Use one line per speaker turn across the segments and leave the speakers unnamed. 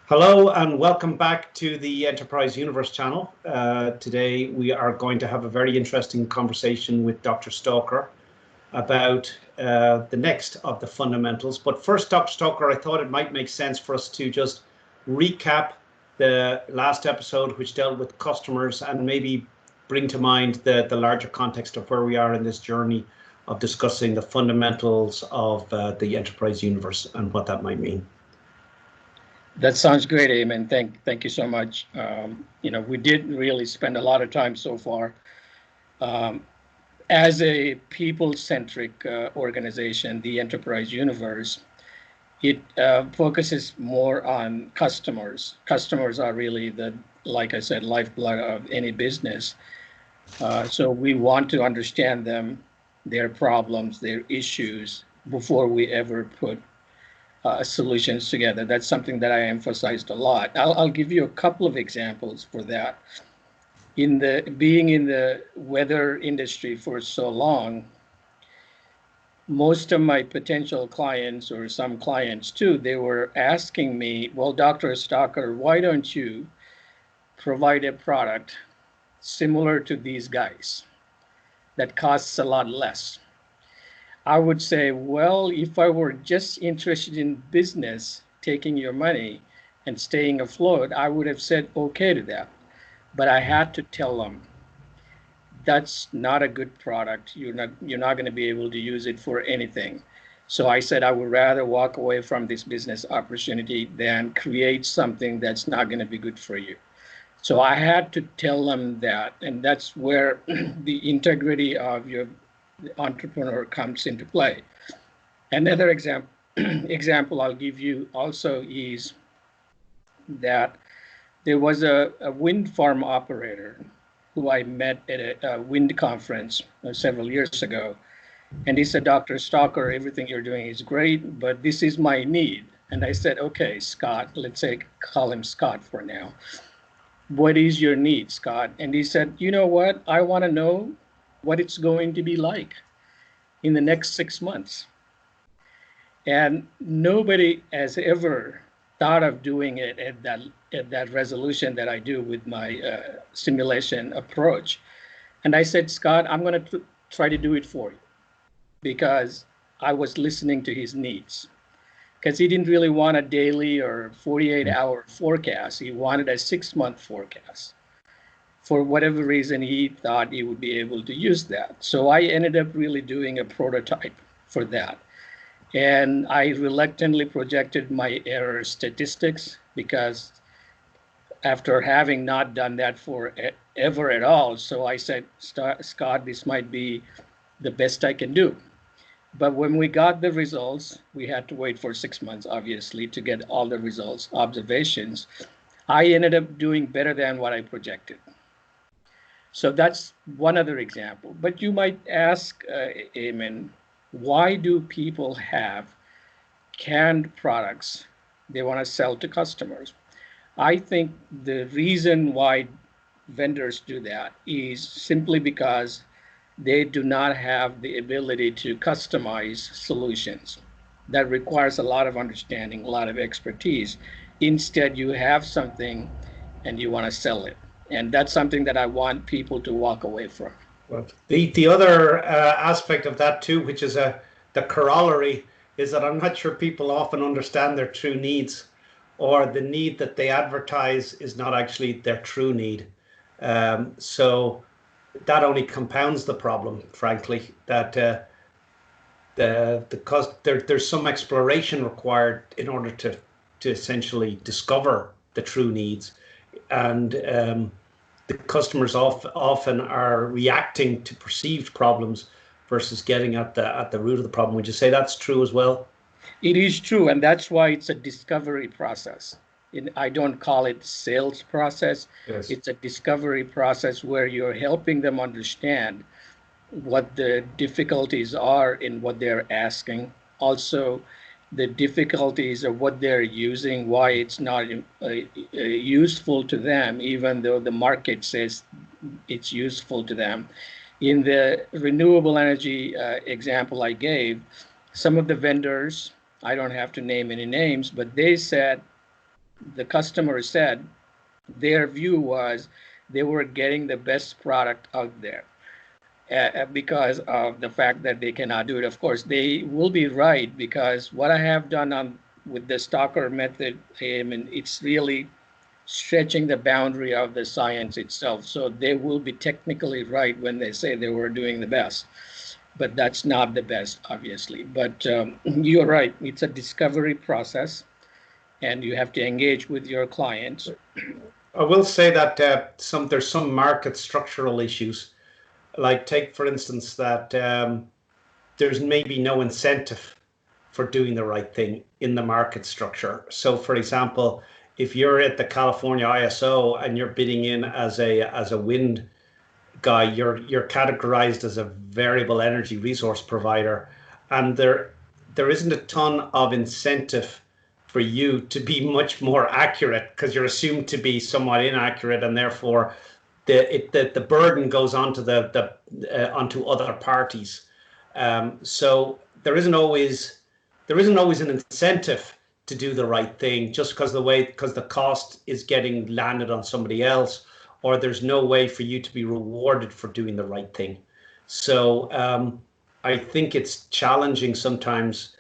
Hello and welcome back to the Enterprise Universe channel. Today we are going to have a very interesting conversation with Dr. Stalker about the next of the fundamentals. But first, Dr. Stalker, I thought it might make sense for us to just recap the last episode, which dealt with customers, and maybe bring to mind the larger context of where we are in this journey of discussing the fundamentals of the Enterprise Universe and what that might mean.
That sounds great, Eamon. Thank you so much. We did really spend a lot of time so far. As a people-centric organization, the Enterprise Universe, it focuses more on customers. Customers are really like I said, lifeblood of any business. So we want to understand them, their problems, their issues, before we ever put solutions together. That's something that I emphasized a lot. I'll give you a couple of examples for that. Being in the weather industry for so long, most of my potential clients, or some clients too, they were asking me, well, Dr. Stalker, why don't you provide a product similar to these guys that costs a lot less? I would say, well, if I were just interested in business, taking your money and staying afloat, I would have said okay to that. But I had to tell them, that's not a good product. You're not going to be able to use it for anything. So I said I would rather walk away from this business opportunity than create something that's not going to be good for you. So I had to tell them that, and that's where the integrity of your entrepreneur comes into play. Another example I'll give you also is that there was a wind farm operator who I met at a wind conference several years ago. And he said, Dr. Stalker, everything you're doing is great, but this is my need. And I said, okay, Scott, let's call him Scott for now. What is your need, Scott? And he said, you know what? I want to know what it's going to be like in the next 6 months. And nobody has ever thought of doing it at that resolution that I do with my simulation approach. And I said, Scott, I'm going to try to do it for you, because I was listening to his needs. Because he didn't really want a daily or 48-hour forecast. He wanted a 6-month forecast. For whatever reason, he thought he would be able to use that. So I ended up really doing a prototype for that. And I reluctantly projected my error statistics, because after having not done that for ever at all, so I said, Scott, this might be the best I can do. But when we got the results, we had to wait for 6 months, obviously, to get all the results, observations. I ended up doing better than what I projected. So that's one other example. But you might ask, Eamon, why do people have canned products they want to sell to customers? I think the reason why vendors do that is simply because they do not have the ability to customize solutions. That requires a lot of understanding, a lot of expertise. Instead, you have something and you want to sell it. And that's something that I want people to walk away from.
Well, the other aspect of that too, which is the corollary, is that I'm not sure people often understand their true needs, or the need that they advertise is not actually their true need. So that only compounds the problem, frankly, that because there's some exploration required in order to essentially discover the true needs. And the customers often are reacting to perceived problems versus getting at the root of the problem. Would you say that's true as well?
It is true, and that's why it's a discovery process. I don't call it sales process.
Yes.
It's a discovery process where you're helping them understand what the difficulties are in what they're asking. Also, the difficulties of what they're using, why it's not useful to them, even though the market says it's useful to them. In the renewable energy example I gave, some of the vendors, I don't have to name any names, but they said, the customer said their view was they were getting the best product out there because of the fact that they cannot do it. Of course, they will be right, because what I have done with the Stalker method, I mean, it's really stretching the boundary of the science itself. So they will be technically right when they say they were doing the best, but that's not the best, obviously. But you're right, it's a discovery process, and you have to engage with your clients.
I will say that there's some market structural issues. Like, take for instance that there's maybe no incentive for doing the right thing in the market structure. So, for example, if you're at the California ISO and you're bidding in as a wind guy, you're categorized as a variable energy resource provider, and there isn't a ton of incentive for you to be much more accurate, because you're assumed to be somewhat inaccurate, and therefore the burden goes onto onto other parties. So there isn't always an incentive to do the right thing, just because the cost is getting landed on somebody else, or there's no way for you to be rewarded for doing the right thing. So I think it's challenging sometimes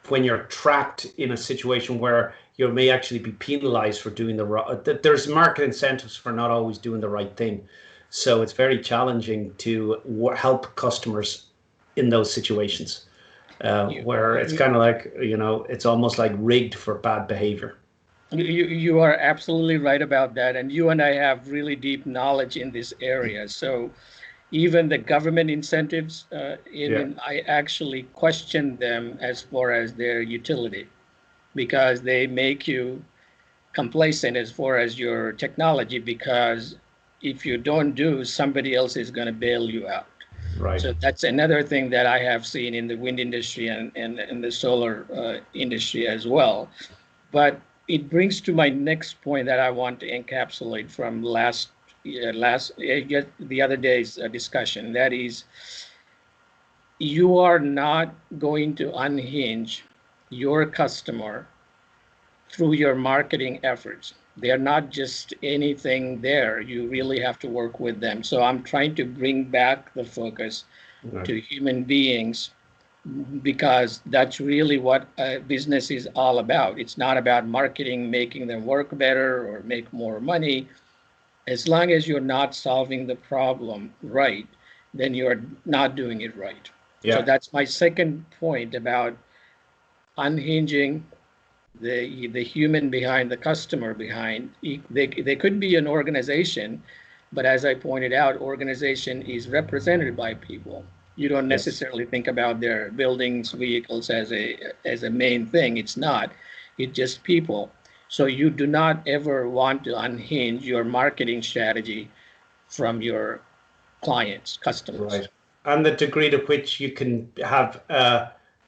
when you're trapped in a situation where you may actually be penalized for doing there's market incentives for not always doing the right thing. So it's very challenging to help customers in those situations where it's kind of like, it's almost like rigged for bad behavior.
You are absolutely right about that. And you and I have really deep knowledge in this area. So even the government incentives, I actually question them as far as their utility, because they make you complacent as far as your technology, because if you don't do, somebody else is going to bail you out.
Right.
So that's another thing that I have seen in the wind industry and the solar industry as well. But it brings to my next point that I want to encapsulate from the other day's discussion. That is, you are not going to unhinge your customer through your marketing efforts. They are not just anything there. You really have to work with them. So I'm trying to bring back the focus to human beings, because that's really what business is all about. It's not about marketing, making them work better or make more money. As long as you're not solving the problem right, then you're not doing it right. Yeah. So that's my second point about unhinging the human behind, the customer behind. They could be an organization, but as I pointed out, organization is represented by people. You don't necessarily think about their buildings, vehicles as a main thing. It's not. It's just people. So you do not ever want to unhinge your marketing strategy from your clients, customers.
Right. And the degree to which you can have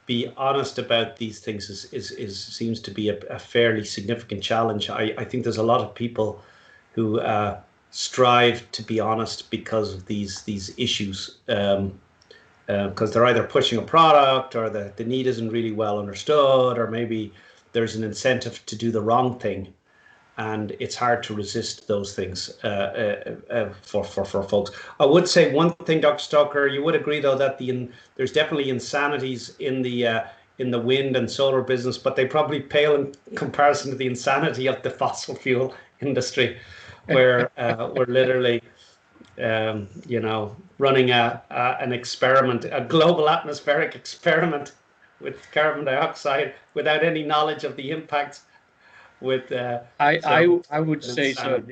be honest about these things seems to be a fairly significant challenge. I think there's a lot of people who strive to be honest because of these issues. Because they're either pushing a product, or the need isn't really well understood, or maybe there's an incentive to do the wrong thing, and it's hard to resist those things for folks. I would say one thing, Dr. Stalker, you would agree though that there's definitely insanities in the wind and solar business, but they probably pale in comparison to the insanity of the fossil fuel industry, where we're literally running an experiment, a global atmospheric experiment with carbon dioxide without any knowledge of the impacts.
I would say so.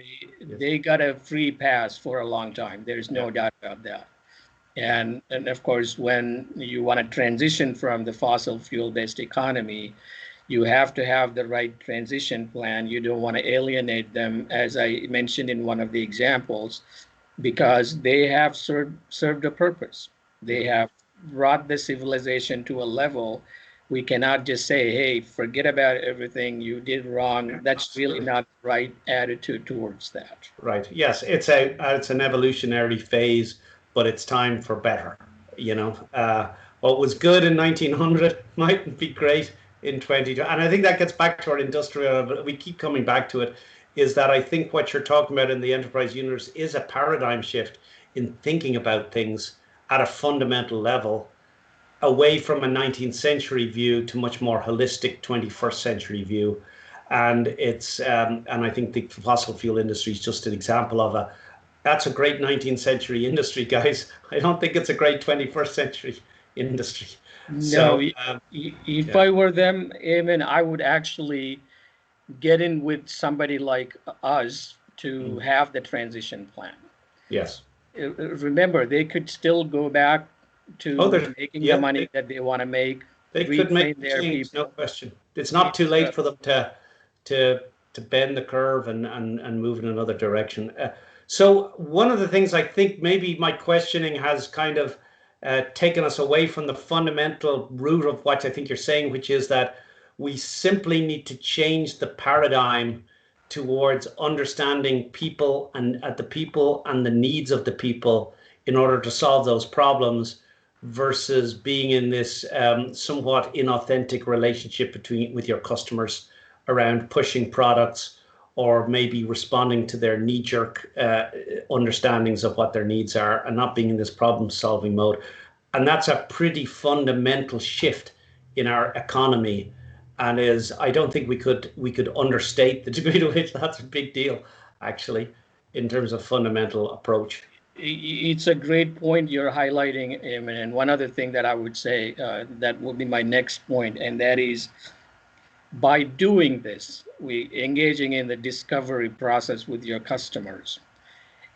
They got a free pass for a long time. There's no doubt about that. And of course, when you want to transition from the fossil fuel-based economy, you have to have the right transition plan. You don't want to alienate them, as I mentioned in one of the examples, because they have served a purpose. They have brought the civilization to a level. We cannot just say, hey, forget about everything you did wrong. That's really not the right attitude towards that.
Right. Yes, it's an evolutionary phase, but it's time for better. What was good in 1900 mightn't be great in 2020. And I think that gets back to our industrial, but we keep coming back to it, is that I think what you're talking about in the enterprise universe is a paradigm shift in thinking about things at a fundamental level, away from a 19th century view to much more holistic 21st century view. And and I think the fossil fuel industry is just an example of that's a great 19th century industry, guys. I don't think it's a great 21st century industry.
No,
So,
if
yeah.
I were them, Eamon, I would actually get in with somebody like us to have the transition plan.
Yes.
Remember, they could still go back to making the money that they want to make,
They could make
retrain
the
their
change, no
people.
question. It's not too late for them to bend the curve and move in another direction. So one of the things I think maybe my questioning has kind of taken us away from the fundamental root of what I think you're saying, which is that we simply need to change the paradigm towards understanding people and the people and the needs of the people in order to solve those problems, versus being in this somewhat inauthentic relationship with your customers around pushing products, or maybe responding to their knee-jerk understandings of what their needs are, and not being in this problem-solving mode. And that's a pretty fundamental shift in our economy, and I don't think we could understate the degree to which that's a big deal, actually, in terms of fundamental approach.
It's a great point you're highlighting, Eamon. And one other thing that I would say that will be my next point, and that is, by doing this, we engaging in the discovery process with your customers,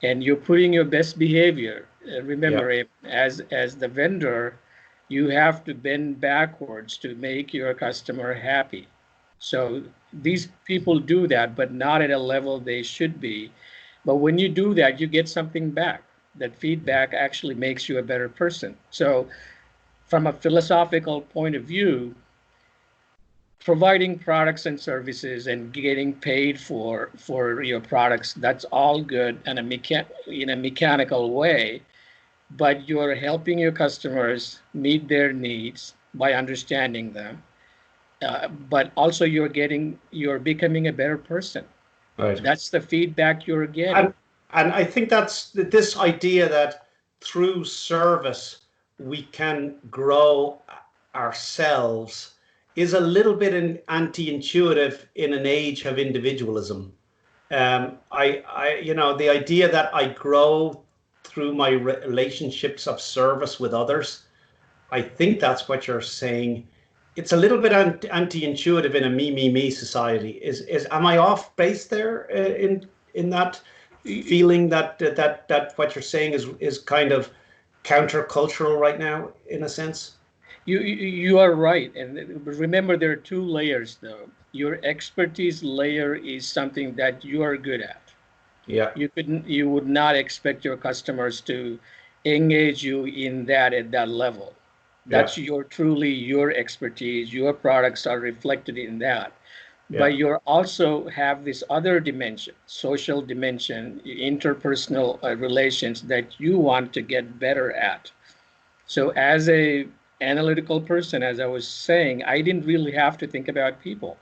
and you're putting your best behavior. Remember,
Yeah.
as the vendor, you have to bend backwards to make your customer happy. So these people do that, but not at a level they should be. But when you do that, you get something back. That feedback actually makes you a better person. So from a philosophical point of view, providing products and services and getting paid for your products, that's all good in a mechanical way, but you're helping your customers meet their needs by understanding them. But also you're becoming a better person.
Right.
That's the feedback you're getting.
And I think that's this idea that through service we can grow ourselves is a little bit anti-intuitive in an age of individualism. The idea that I grow through my relationships of service with others, I think that's what you're saying. It's a little bit anti-intuitive in a me society. Am I off base there in that feeling that what you're saying is kind of countercultural right now, in a sense?
You are right, and remember there are two layers though. Your expertise layer is something that you are good at.
Yeah.
You would not expect your customers to engage you in that at that level. That's truly your expertise. Your products are reflected in that. But you also have this other dimension, social dimension, interpersonal relations that you want to get better at. So as a analytical person, as I was saying, I didn't really have to think about people.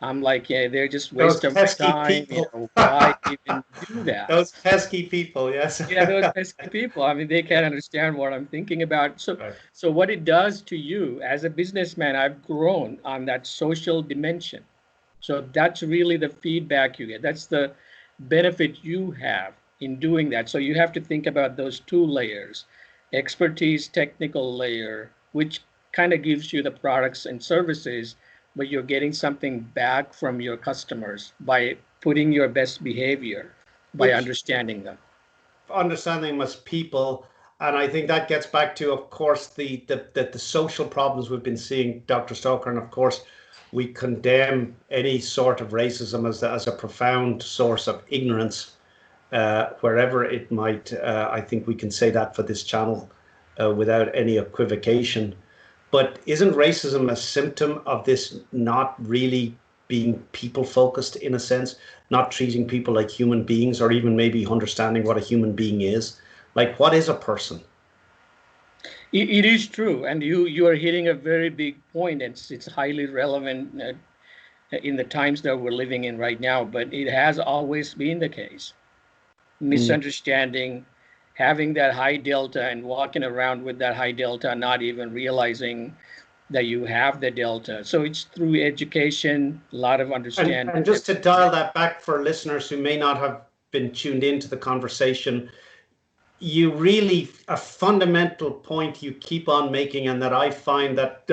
I'm like, yeah, they're just wasting my time. Why even do that?
Those pesky people, yes.
Yeah, those pesky people. I mean, they can't understand what I'm thinking about. So what it does to you as a businessman, I've grown on that social dimension. So that's really the feedback you get. That's the benefit you have in doing that. So you have to think about those two layers, expertise, technical layer, which kind of gives you the products and services, but you're getting something back from your customers by putting your best behavior, by understanding them.
Understanding them as people. And I think that gets back to, of course, the social problems we've been seeing, Dr. Stalker. And of course, we condemn any sort of racism as a profound source of ignorance, wherever it might. I think we can say that for this channel without any equivocation. But isn't racism a symptom of this not really being people focused, in a sense, not treating people like human beings, or even maybe understanding what a human being is? Like, what is a person?
It is true, and you are hitting a very big point. It's highly relevant in the times that we're living in right now. But it has always been the case. Misunderstanding, having that high delta, and walking around with that high delta, not even realizing that you have the delta. So it's through education, a lot of understanding.
And just to dial that back for listeners who may not have been tuned into the conversation, you really, a fundamental point you keep on making, and that I find that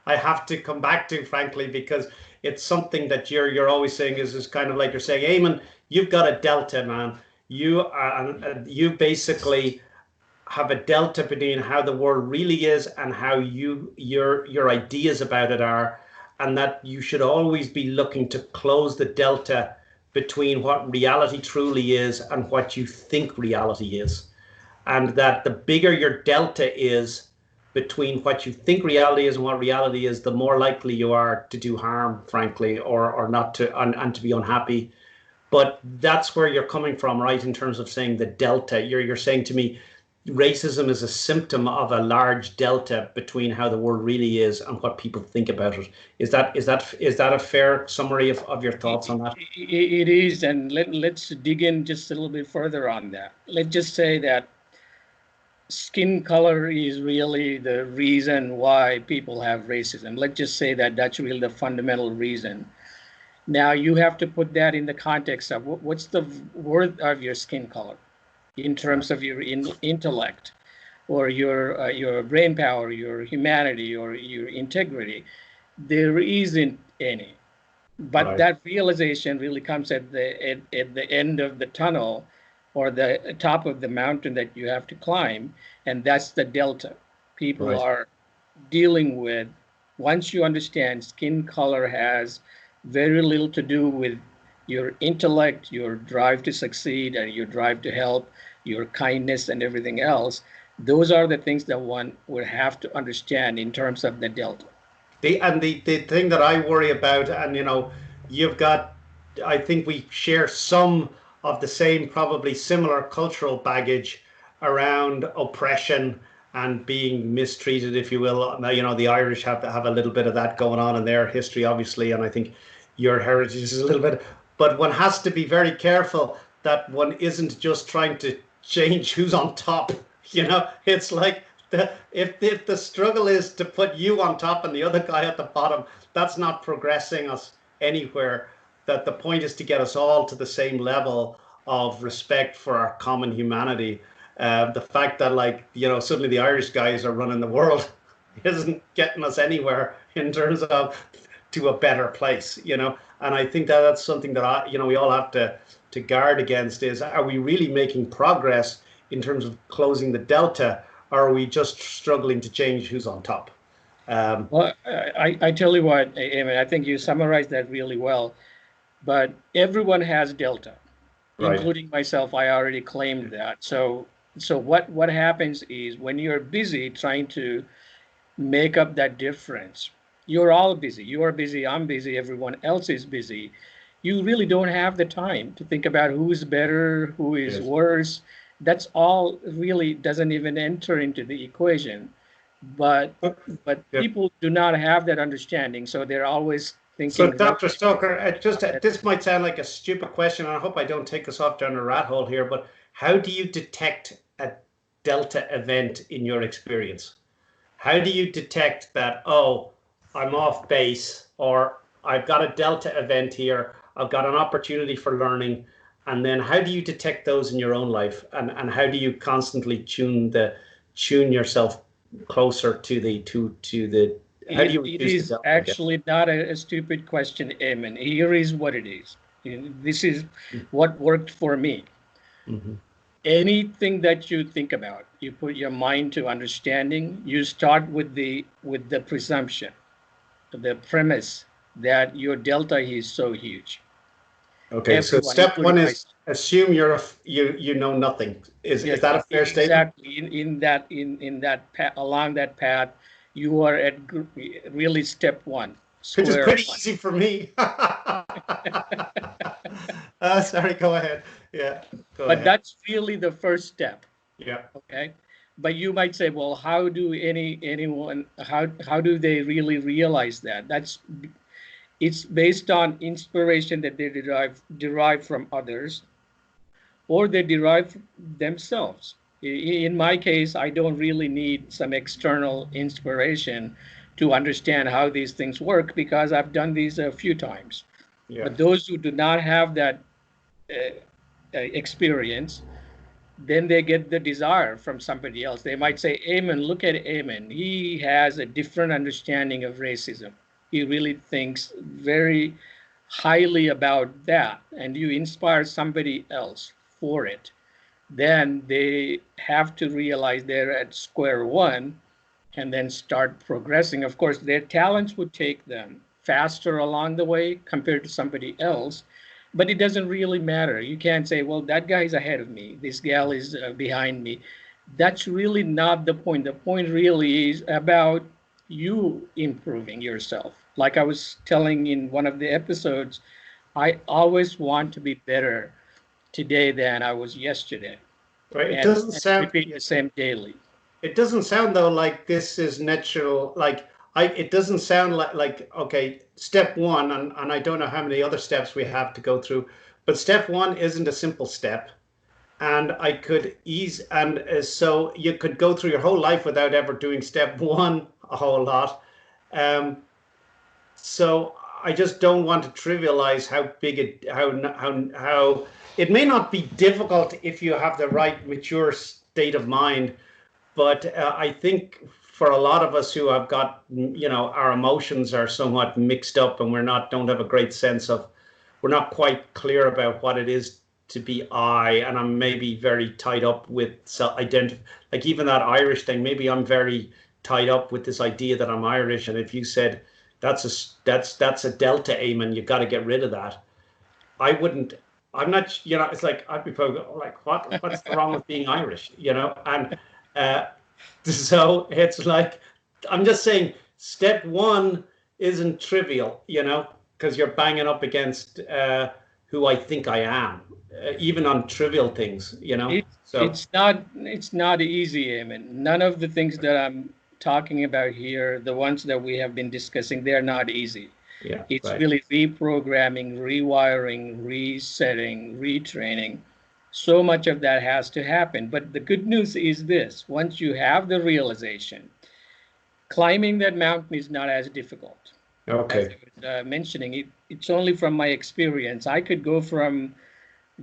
I have to come back to, frankly, because it's something that you're always saying is kind of like you're saying, Eamon, you've got a delta, man. You basically have a delta between how the world really is and how your ideas about it are, and that you should always be looking to close the delta between what reality truly is and what you think reality is. And that the bigger your delta is between what you think reality is and what reality is, the more likely you are to do harm, frankly, or not to, and to be unhappy. But that's where you're coming from, right? In terms of saying the delta, you're saying to me, racism is a symptom of a large delta between how the world really is and what people think about it. Is that a fair summary of your thoughts on that?
It is, and let's dig in just a little bit further on that. Let's just say that skin color is really the reason why people have racism. Let's just say that that's really the fundamental reason. Now you have to put that in the context of what's the worth of your skin color in terms of your intellect, or your brain power, your humanity, or your integrity. There isn't any. But
Right.
that realization really comes at the end of the tunnel, or the top of the mountain that you have to climb, and that's the delta people
Right.
are dealing with. Once you understand skin color has very little to do with your intellect, your drive to succeed, and your drive to help, your kindness, and everything else, those are the things that one would have to understand in terms of the delta.
The thing that I worry about, and you've got, I think we share some of the same, probably similar cultural baggage around oppression and being mistreated, if you will. Now, the Irish have a little bit of that going on in their history, obviously, and I think your heritage is a little bit. But one has to be very careful that one isn't just trying to change who's on top. It's like if the struggle is to put you on top and the other guy at the bottom, that's not progressing us anywhere. That the point is to get us all to the same level of respect for our common humanity. The fact that, suddenly the Irish guys are running the world isn't getting us anywhere in terms of to a better place. And I think that that's something that we all have to guard against. Is, are we really making progress in terms of closing the delta? Or are we just struggling to change who's on top?
Well, I tell you what, Eamon, I think you summarized that really well. But everyone has delta,
Right.
including myself. I already claimed that. So what happens is, when you're busy trying to make up that difference, you're all busy. You are busy, I'm busy, everyone else is busy. You really don't have the time to think about who's better, who is
Yes.
worse. That's all really doesn't even enter into the equation. But
Yeah.
people do not have that understanding, so they're always
So,
thinking,
Dr. Stalker, this might sound like a stupid question, and I hope I don't take us off down a rat hole here, but how do you detect a delta event in your experience? How do you detect that, oh, I'm off base, or I've got a delta event here, I've got an opportunity for learning, and then how do you detect those in your own life, and how do you constantly tune yourself closer to the how do you
it
reduce the
is
delta, I guess?
actually not a stupid question, Eamon. Here is what it is. This is what worked for me.
Mm-hmm.
Anything that you think about, you put your mind to understanding, you start with the presumption, the premise that your delta is so huge.
Okay, so
Everyone,
step
including
one is
myself.
assume you know nothing. Is
Yes,
that a fair statement?
exactly. In that path, along that path, you are at really step one,
Which is
square
pretty
one.
easy for me. Sorry, go ahead. Yeah, go
But
ahead.
that's really the first step.
Yeah.
Okay. But you might say, well, how do anyone how do they really realize that? It's based on inspiration that they derive from others, or they derive themselves. In my case, I don't really need some external inspiration to understand how these things work because I've done these a few times.
Yeah.
But those who do not have that experience, then they get the desire from somebody else. They might say, Amen, look at Amen. He has a different understanding of racism. He really thinks very highly about that. And you inspire somebody else for it. Then they have to realize they're at square one and then start progressing. Of course, their talents would take them faster along the way compared to somebody else, but it doesn't really matter. You can't say, well, that guy's ahead of me, this gal is behind me. That's really not the point. The point really is about you improving yourself. Like I was telling in one of the episodes, I always want to be better today than I was yesterday,
Right. It
and,
doesn't
and
sound.
repeat the same daily.
It doesn't sound though like this is natural. Like it doesn't sound like okay, step one, and I don't know how many other steps we have to go through, but step one isn't a simple step, and I could ease, and so you could go through your whole life without ever doing step one a whole lot. Um, so I just don't want to trivialize how big it, how it may not be difficult if you have the right mature state of mind, but I think for a lot of us who have got, our emotions are somewhat mixed up and don't have a great sense of, we're not quite clear about what it is to be I, and I'm maybe very tied up with self-identity. Like even that Irish thing, maybe I'm very tied up with this idea that I'm Irish. And if you said that's a Delta aim and you've got to get rid of that, I wouldn't. I'm not. It's like I'd be probably like, what's wrong with being Irish? And so it's like, I'm just saying step one isn't trivial, because you're banging up against who I think I am, even on trivial things, so
It's not easy, Eamon. None of the things that I'm talking about here, the ones that we have been discussing, they're not easy.
yeah,
It's
right,
really reprogramming, rewiring, resetting, retraining. So much of that has to happen. But the good news is this: once you have the realization, climbing that mountain is not as difficult. As
okay,
I was mentioning, it's only from my experience. I could go from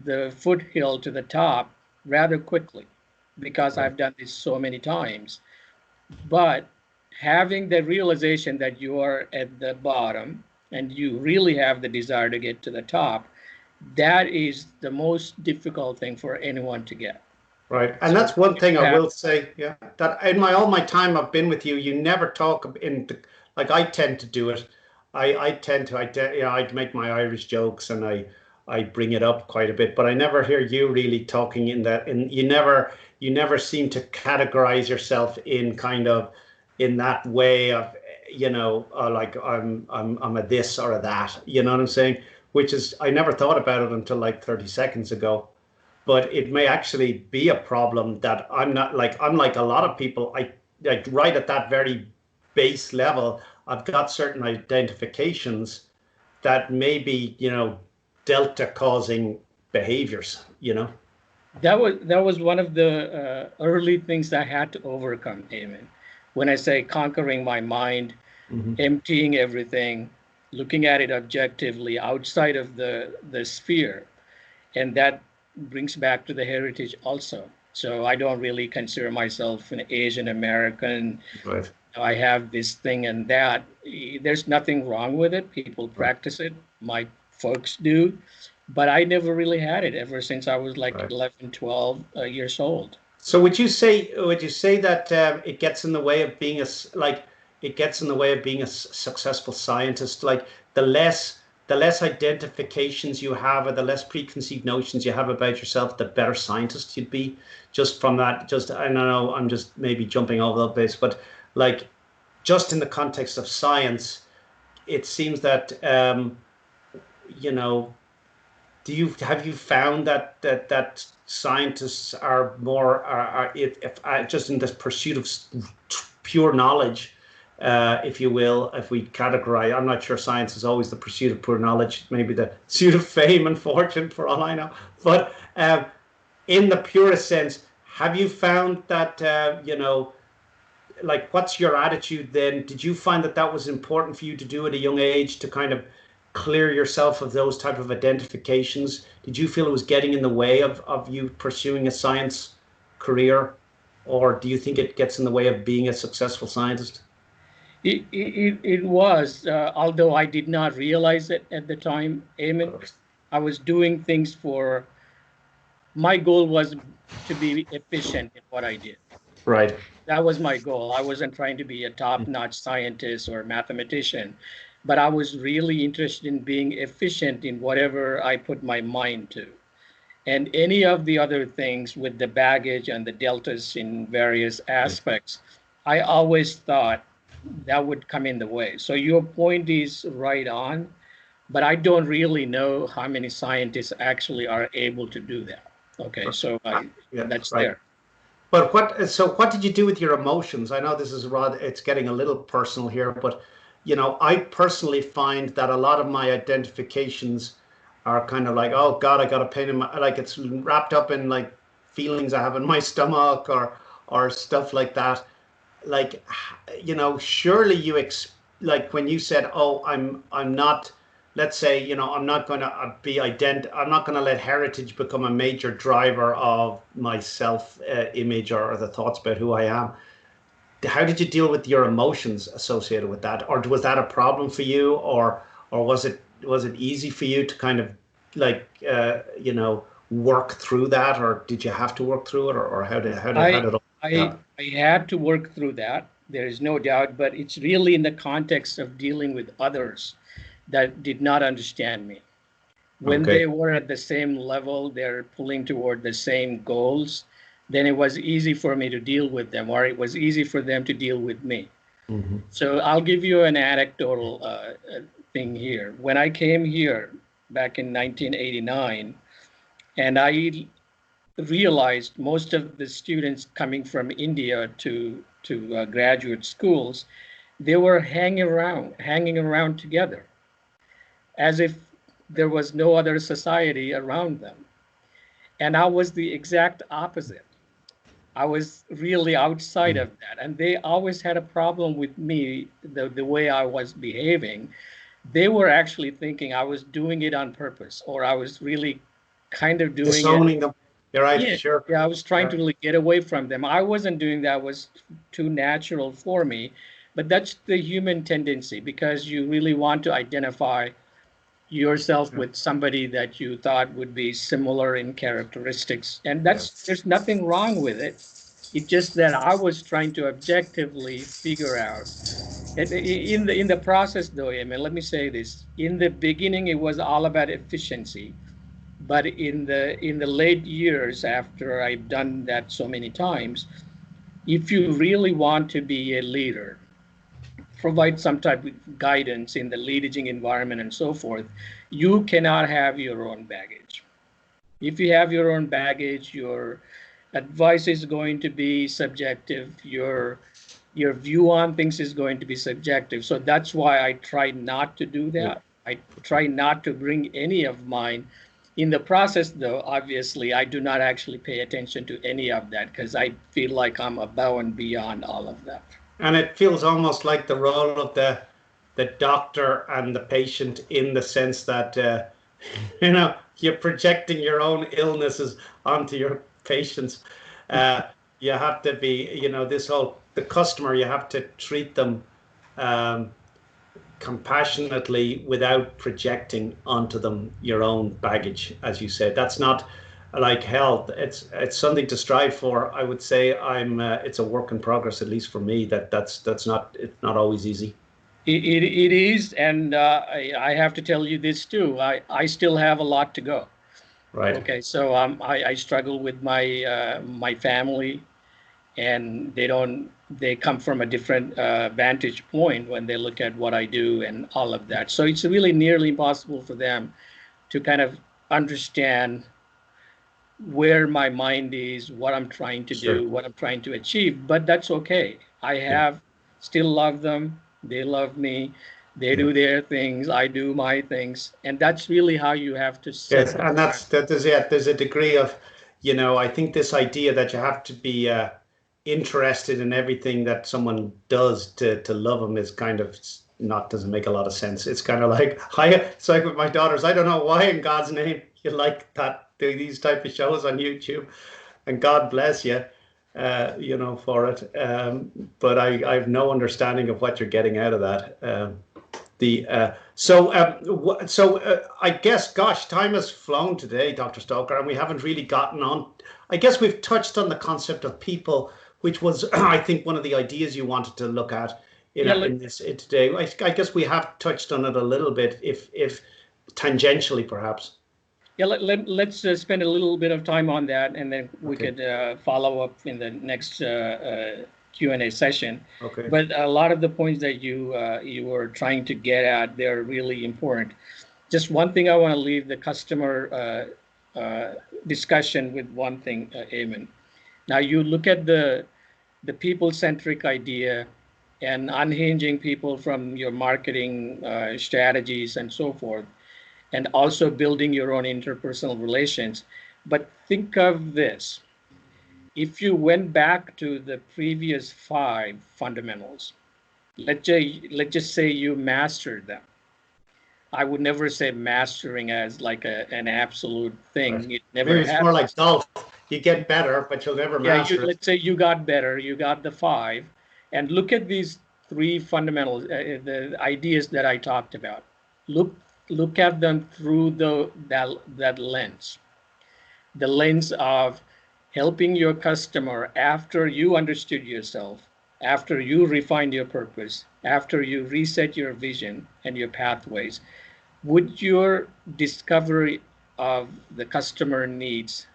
the foothill to the top rather quickly because
right,
I've done this so many times. But having the realization that you are at the bottom and you really have the desire to get to the top, that is the most difficult thing for anyone to get.
right. And
So
that's one
you
thing I
have,
will say, yeah, that in all my time I've been with you, you never talk like I tend to do it. I tend to, I'd make my Irish jokes and I bring it up quite a bit, but I never hear you really talking in that, and you never seem to categorize yourself in kind of in that way of, like I'm a this or a that, you know what I'm saying? Which is, I never thought about it until like 30 seconds ago, but it may actually be a problem that I'm like a lot of people. I like right at that very base level, I've got certain identifications that may be, delta causing behaviors,
that was one of the early things I had to overcome, Eamon. When I say conquering my mind,
hmm
emptying everything, looking at it objectively outside of the sphere, and that brings back to the heritage also. So I don't really consider myself an Asian American.
right,
I have this thing and that. There's nothing wrong with it. People
right,
practice it. My folks do. But I never really had it ever since I was like
right.
11, 12 years old.
So would you say that it gets in the way of being it gets in the way of being a successful scientist? Like the less identifications you have, or the less preconceived notions you have about yourself, the better scientist you'd be. Just from that, just I don't know, I'm just maybe jumping over the base, but like just in the context of science, it seems that you know have you found that scientists are more if just in this pursuit of pure knowledge, if you will, if we categorize, I'm not sure science is always the pursuit of pure knowledge, maybe the pursuit of fame and fortune for all I know, but in the purest sense, have you found that like, what's your attitude then? Did you find that that was important for you to do at a young age, to kind of clear yourself of those type of identifications? Did you feel it was getting in the way of you pursuing a science career, or do you think it gets in the way of being a successful scientist?
It was, although I did not realize it at the time, Eamon. I was doing things for, my goal was to be efficient in what I did.
Right.
That was my goal. I wasn't trying to be a top-notch scientist or mathematician, but I was really interested in being efficient in whatever I put my mind to. And any of the other things with the baggage and the deltas in various aspects, I always thought that would come in the way. So your point is right on, but I don't really know how many scientists actually are able to do that. Okay, so that's
right.
there.
But what did you do with your emotions? I know this is it's getting a little personal here, but I personally find that a lot of my identifications are kind of like, oh God, I got a pain in my, like, it's wrapped up in like feelings I have in my stomach or stuff like that. Like, surely like when you said, oh, I'm not, let's say, I'm not going to I'm not going to let heritage become a major driver of my self image or the thoughts about who I am. How did you deal with your emotions associated with that? Or was that a problem for you? Or was it easy for you to kind of like, work through that? Or did you have to work through it? Or how did
I had to work through that. There is no doubt, but it's really in the context of dealing with others that did not understand me. When they were at the same level, they're pulling toward the same goals, then it was easy for me to deal with them, or it was easy for them to deal with me. Mm-hmm. So I'll give you an anecdotal thing here. When I came here back in 1989, and I realized most of the students coming from India to graduate schools, they were hanging around together, as if there was no other society around them. And I was the exact opposite. I was really outside of that. And they always had a problem with me, the way I was behaving. They were actually thinking I was doing it on purpose, or I was really kind of doing
disowning them. You're right,
yeah,
sure.
Yeah, I was trying to really get away from them. I wasn't doing that. It was too natural for me. But that's the human tendency, because you really want to identify yourself with somebody that you thought would be similar in characteristics. And there's nothing wrong with it. It's just that I was trying to objectively figure out. In the process, though, Emil, let me say this. In the beginning, it was all about efficiency. But in the late years, after I've done that so many times, if you really want to be a leader, provide some type of guidance in the leading environment and so forth, you cannot have your own baggage. If you have your own baggage, your advice is going to be subjective. Your view on things is going to be subjective. So that's why I try not to do that. I try not to bring any of mine. In the process, though, obviously, I do not actually pay attention to any of that, because I feel like I'm above and beyond all of that.
And it feels almost like the role of the doctor and the patient, in the sense that you're projecting your own illnesses onto your patients. You have to be, the customer, you have to treat them compassionately without projecting onto them your own baggage, as you said. That's not like health. It's something to strive for. I would say it's a work in progress, at least for me. It's not always easy.
It is, and I have to tell you this too. I still have a lot to go.
Right.
Okay, so I struggle with my my family, and they come from a different vantage point when they look at what I do and all of that. So it's really nearly impossible for them to kind of understand where my mind is, what I'm trying to
Sure.
do, what I'm trying to achieve, but that's okay. I
Yeah.
have still love them. They love me. They
Yeah.
do their things. I do my things. And that's really how you have to
Yes,
set the
and
parameter.
there's a degree of, I think this idea that you have to be interested in everything that someone does to love them is kind of not doesn't make a lot of sense. It's kind of like it's like with my daughters. I don't know why in God's name you like that doing these type of shows on YouTube, and God bless you, for it. But I have no understanding of what you're getting out of that. I guess, gosh, time has flown today, Dr. Stoker, and we haven't really gotten on. I guess we've touched on the concept of people, which was, I think, one of the ideas you wanted to look at
Yeah,
in this today. I guess we have touched on it a little bit, if tangentially, perhaps.
yeah. Let's spend a little bit of time on that, and then we
Okay.
could follow up in the next Q&A session.
Okay.
But a lot of the points that you were trying to get at, they're really important. Just one thing I want to leave the customer discussion with one thing, Eamon. Now you look at the people-centric idea and unhinging people from your marketing strategies and so forth, and also building your own interpersonal relations. But think of this. If you went back to the previous 5 fundamentals, let's just say you mastered them. I would never say mastering as like an absolute
Right.
thing. It never
Maybe it's more like
happens.
golf. You get better, but you'll never
Yeah,
master it.
let's say you got better, you got the 5, and look at these 3 fundamentals, the ideas that I talked about. Look look at them through that lens, the lens of helping your customer after you understood yourself, after you refined your purpose, after you reset your vision and your pathways. Would your discovery of the customer needs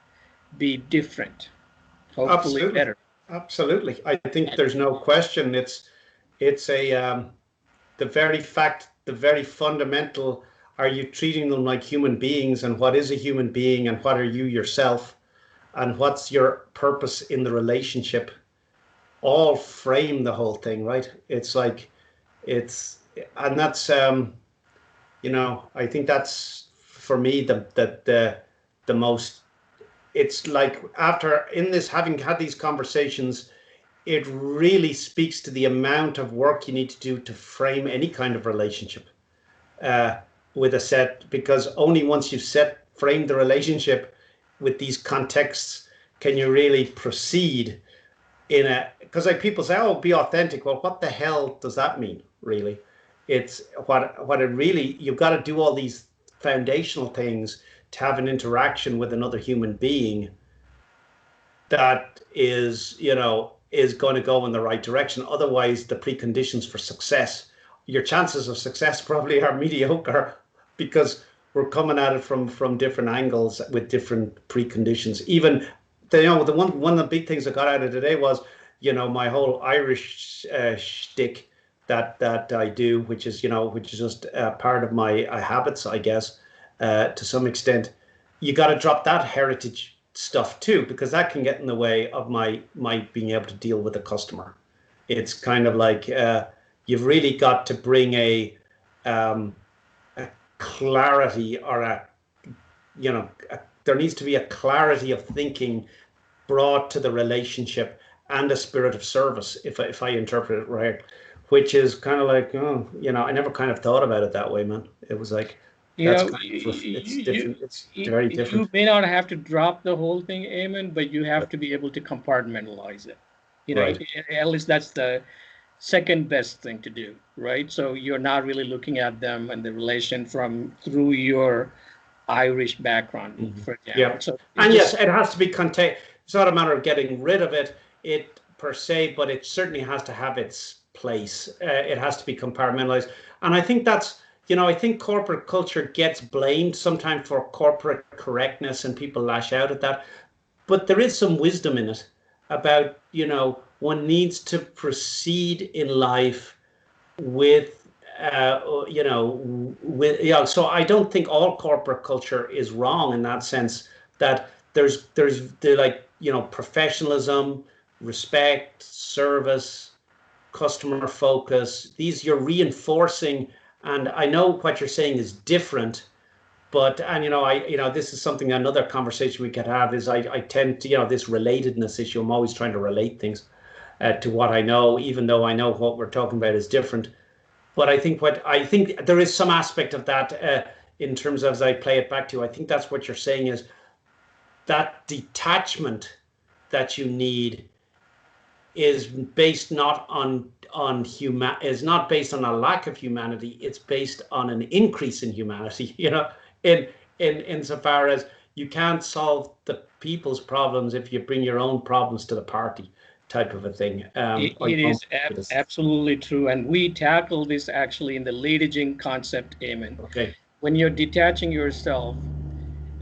be different? Hopefully
Absolutely.
better.
Absolutely. I think
And
there's no question. It's a the very fundamental, are you treating them like human beings, and what is a human being, and what are you yourself, and what's your purpose in the relationship, all frame the whole thing, right? It's like it's and that's I think that's for me the most, it's like after in this having had these conversations, it really speaks to the amount of work you need to do to frame any kind of relationship uh, with a set, because only once you've framed the relationship with these contexts can you really proceed in a, because like people say, oh, be authentic. Well, what the hell does that mean, really? It's what it really, you've got to do all these foundational things to have an interaction with another human being that is going to go in the right direction. Otherwise, the preconditions for success, your chances of success probably are mediocre, because we're coming at it from different angles with different preconditions. Even the one of the big things I got out of today was my whole Irish shtick that I do, which is just part of my habits, I guess, to some extent. You got to drop that heritage stuff too, because that can get in the way of my being able to deal with a customer. It's kind of like you've really got to bring a clarity, or there needs to be a clarity of thinking brought to the relationship, and a spirit of service, if I interpret it right, which is kind of like, oh, I never kind of thought about it that way, man. It was like,
you
that's
know,
kind of, it's
you,
different. It's very
you
different.
may not have to drop the whole thing, Eamon, but you have to be able to compartmentalize it.
Right.
At least that's the second best thing to do, right? So you're not really looking at them and the relation from through your Irish background,
Mhm.
for example.
Yeah.
So it
And yes,
just
it has to be contained. It's not a matter of getting rid of it per se, but it certainly has to have its place. It has to be compartmentalized. And I think I think corporate culture gets blamed sometimes for corporate correctness, and people lash out at that. But there is some wisdom in it about, one needs to proceed in life with you know, so I don't think all corporate culture is wrong in that sense, that there's the, like, you know, professionalism, respect, service, customer focus. These you're reinforcing, and I know what you're saying is different, but, and you know, this is something, another conversation we could have is I tend to, you know, this relatedness issue. I'm always trying to relate things to what I know, even though I know what we're talking about is different. But I think there is some aspect of that in terms of, as I play it back to you, I think that's what you're saying is that detachment that you need is based not on is not based on a lack of humanity. It's based on an increase in humanity. You know, in insofar as you can't solve the people's problems if you bring your own problems to the party, type of a thing.
It is absolutely true. And we tackle this actually in the leadaging concept, Eamon.
Okay.
When you're detaching yourself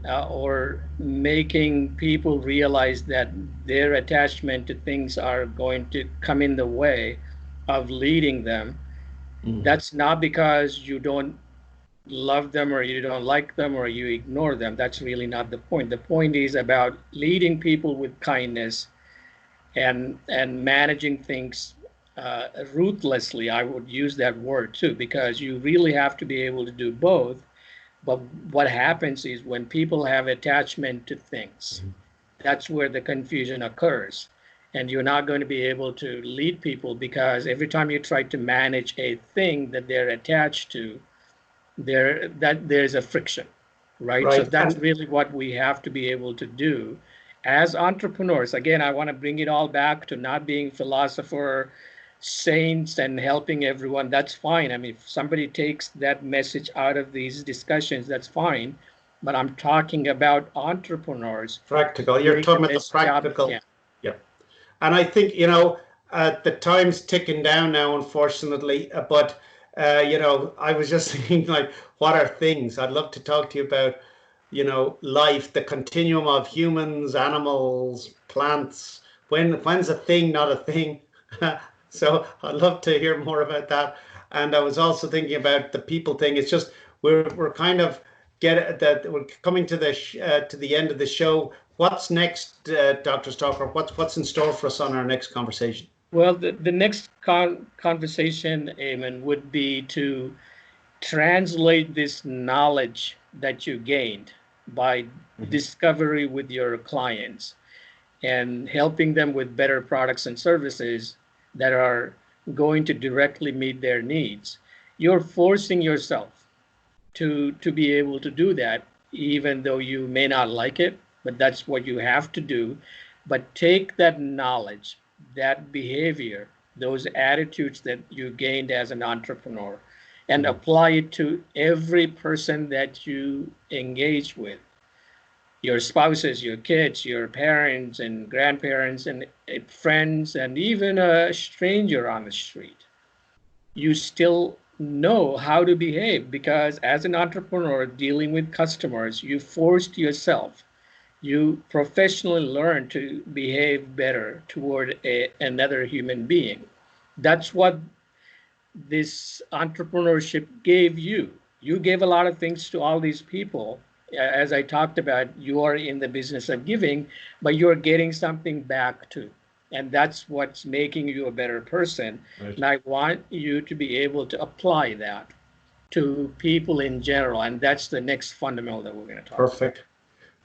or making people realize that their attachment to things are going to come in the way of leading them, that's not because you don't love them or you don't like them or you ignore them. That's really not the point. The point is about leading people with kindness and managing things ruthlessly. I would use that word too, because you really have to be able to do both. But what happens is when people have attachment to things, that's where the confusion occurs. And you're not going to be able to lead people, because every time you try to manage a thing that they're attached to, there's a friction, right? So that's really what we have to be able to do as entrepreneurs. Again, I want to bring it all back to not being philosopher, saints, and helping everyone. That's fine. I mean, if somebody takes that message out of these discussions, that's fine. But I'm talking about entrepreneurs.
Practical. You're talking about the practical. Yeah. And I think, you know, the time's ticking down now, unfortunately. But, you know, I was just thinking, like, what are things? I'd love to talk to you about, you know, life, the continuum of humans, animals, plants. When's a thing not a thing? So I'd love to hear more about that. And I was also thinking about the people thing. It's just we're kind of we're coming to the end of the show. What's next, Dr. Stalker? What's in store for us on our next conversation?
Well, the next conversation, Eamon, would be to translate this knowledge that you gained by discovery with your clients and helping them with better products and services that are going to directly meet their needs. You're forcing yourself to be able to do that, even though you may not like it, but that's what you have to do. But take that knowledge, that behavior, those attitudes that you gained as an entrepreneur, and apply it to every person that you engage with. Your spouses, your kids, your parents and grandparents and friends, and even a stranger on the street. You still know how to behave, because as an entrepreneur dealing with customers, you forced yourself. You professionally learn to behave better toward another human being. That's what this entrepreneurship gave you. You gave a lot of things to all these people. As I talked about, you are in the business of giving, but you're getting something back too. And that's what's making you a better person. Right. And I want you to be able to apply that to people in general. And that's the next fundamental that we're going to talk about.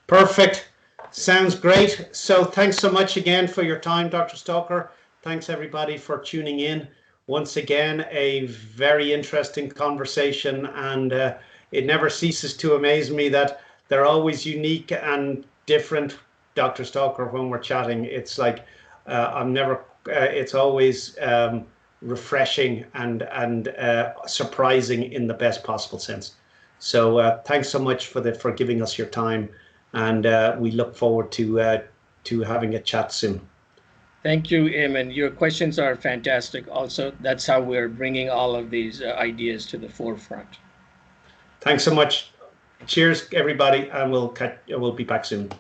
Perfect. Sounds great. So thanks so much again for your time, Dr. Stalker. Thanks everybody for tuning in. Once again, a very interesting conversation, and it never ceases to amaze me that they're always unique and different, Dr. Stalker, when we're chatting. It's like it's always refreshing and surprising in the best possible sense. So thanks so much for giving us your time, and we look forward to having a chat soon.
Thank you, Eamon. Your questions are fantastic. Also, that's how we're bringing all of these ideas to the forefront.
Thanks so much. Cheers, everybody, and we'll be back soon.